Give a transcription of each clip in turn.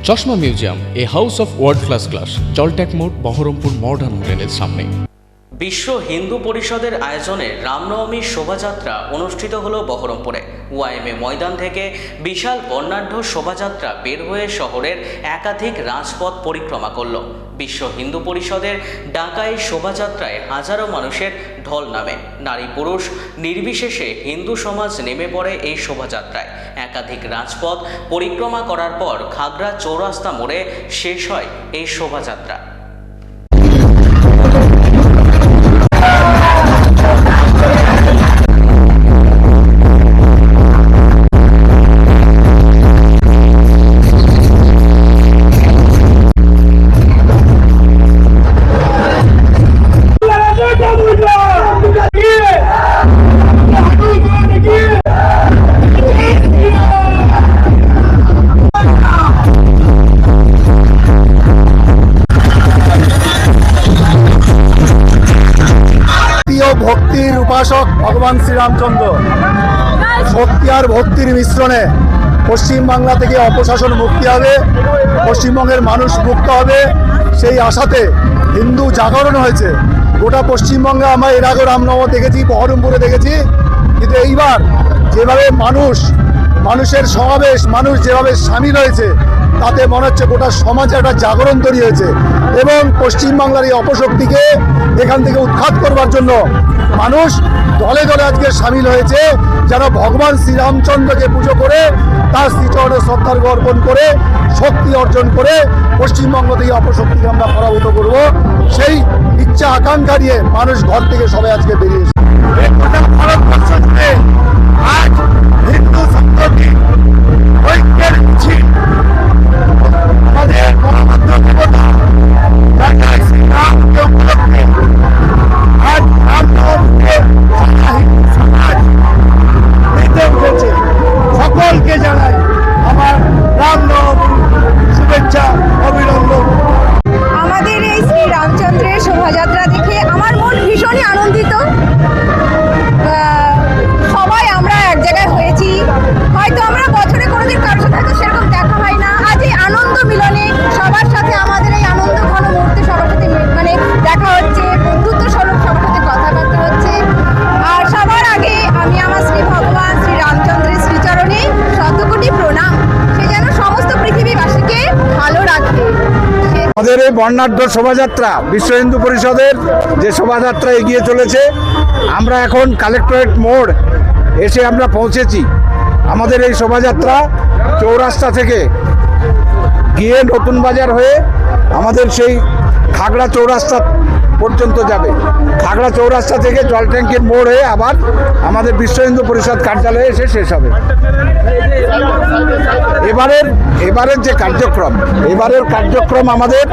চশমা museum, a house of world class, জলট্যাক মোড়, বহরমপুর মডার্ন হোটেলের সামনে। বিশ্ব হিন্দু পরিষদের আয়োজনে রামনবমীর শোভাযাত্রা অনুষ্ঠিত হলো বহরমপুরে। ওয়াইএমএ ময়দান থেকে বিশাল বর্ণাঢ্য শোভাযাত্রা বের হয়ে শহরের একাধিক রাজপথ পরিক্রমা করল। বিশ্ব হিন্দু পরিষদের ডাকা এই শোভাযাত্রায় হাজারো মানুষের ঢল নামে। নারী পুরুষ নির্বিশেষে হিন্দু সমাজ নেমে পড়ে এই শোভাযাত্রায়। একাধিক রাজপথ পরিক্রমা করার পর খাগড়া চৌরাস্তা মোড়ে শেষ হয় এই শোভাযাত্রা। ভক্তির উপাসক ভগবান শ্রীরামচন্দ্র সত্যি আর ভক্তির মিশ্রণে পশ্চিমবাংলা থেকে অপশাসন মুক্তি হবে, পশ্চিমবঙ্গের মানুষ মুক্ত হবে, সেই আশাতে হিন্দু জাগরণ হয়েছে। গোটা পশ্চিমবঙ্গে আমরা এর আগে রামনবমী দেখেছি, বহরমপুরে দেখেছি, কিন্তু এইবার যেভাবে মানুষের সমাবেশ, মানুষ যেভাবে সামিল হয়েছে, তাতে মনে হচ্ছে গোটা সমাজে একটা জাগরণ তৈরি হয়েছে এবং পশ্চিমবাংলার এই অপশক্তিকে এখান থেকে উৎখাত করবার জন্য মানুষ দলে দলে আজকে সামিল হয়েছে, যেন ভগবান শ্রীরামচন্দ্রকে পুজো করে তার শ্রীচরণে শ্রদ্ধার্ঘ অর্পণ করে শক্তি অর্জন করে পশ্চিমবঙ্গ থেকে অপশক্তিকে আমরা পরাভূত করব, সেই ইচ্ছা আকাঙ্ক্ষা নিয়ে মানুষ ঘর থেকে সবাই আজকে বেরিয়েছে। ভারতবর্ষ জুড়ে আজ হিন্দু সম্প্রতি ঐক্যের মিছিল আমাদের মহামান্য দেবতা শ্রীরামকে উপলক্ষে আজ রামনবমীতে সারা হিন্দু সমাজ মেতে উঠেছে। সকলকে জানাই আমার রামনবমী শুভেচ্ছা, অভিনন্দন। আমাদের এই শ্রী রামচন্দ্রের শোভাযাত্রা দেখে আমার মন ভীষণই আনন্দিত। সবাই আমরা এক জায়গায় হয়েছি, হয়তো আমরা বছরে কোনোদিন কারোর সাথে হয়তো সেরকম দেখা হয় না। আজ এই আনন্দ মিলনে সবার সাথে আমাদের এই আনন্দ ঘন মুহূর্তে সবার সাথে মানে দেখা হচ্ছে, বন্ধুত্ব স্বরূপ সবার সাথে কথাবার্তা হচ্ছে। আর সবার আগে আমি আমার শ্রী ভগবান শ্রী রামচন্দ্রের শ্রীচরণে শতকোটি প্রণাম, সে যেন সমস্ত পৃথিবীবাসীকে ভালো রাখে। আমাদের এই বর্ণাঢ্য শোভাযাত্রা বিশ্ব হিন্দু পরিষদের যে শোভাযাত্রা এগিয়ে চলেছে, আমরা এখন কালেক্টরেট মোড় এসে আমরা পৌঁছেছি। আমাদের এই শোভাযাত্রা চৌরাস্তা থেকে গিয়ে নতুন বাজার হয়ে আমাদের সেই খাগড়া চৌরাস্তা পর্যন্ত যাবে। খাগড়া চৌরাস্তা থেকে জল ট্যাঙ্কির মোড় হয়ে আবার আমাদের বিশ্ব হিন্দু পরিষদ কার্যালয়ে এসে শেষ হবে। এবারের যে কার্যক্রম আমাদের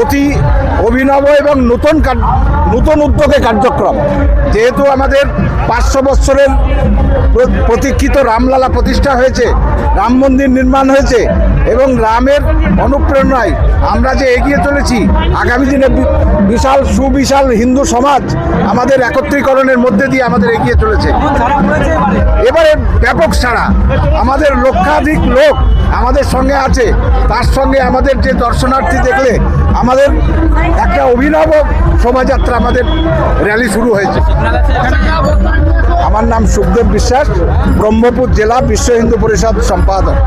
অতি অভিনব এবং নতুন উদ্যোগে কার্যক্রম। যেহেতু আমাদের 500 বৎসরের প্রতীক্ষিত রামলালা প্রতিষ্ঠা হয়েছে, রাম মন্দির নির্মাণ হয়েছে এবং রামের অনুপ্রেরণায় আমরা যে এগিয়ে চলেছি, আগামী দিনে সুবিশাল হিন্দু সমাজ আমাদের একত্রীকরণের মধ্যে দিয়ে আমাদের এগিয়ে চলেছে। এবারে ব্যাপক সাড়া, আমাদের লক্ষাধিক লোক আমাদের সঙ্গে আছে, তার সঙ্গে আমাদের যে দর্শনার্থী দেখলে আমাদের একটা অভিনব শোভাযাত্রা, আমাদের র্যালি শুরু হয়েছে। আমার নাম সুখদেব বিশ্বাস, ব্রহ্মপুর জেলা বিশ্ব হিন্দু পরিষদ সম্পাদক।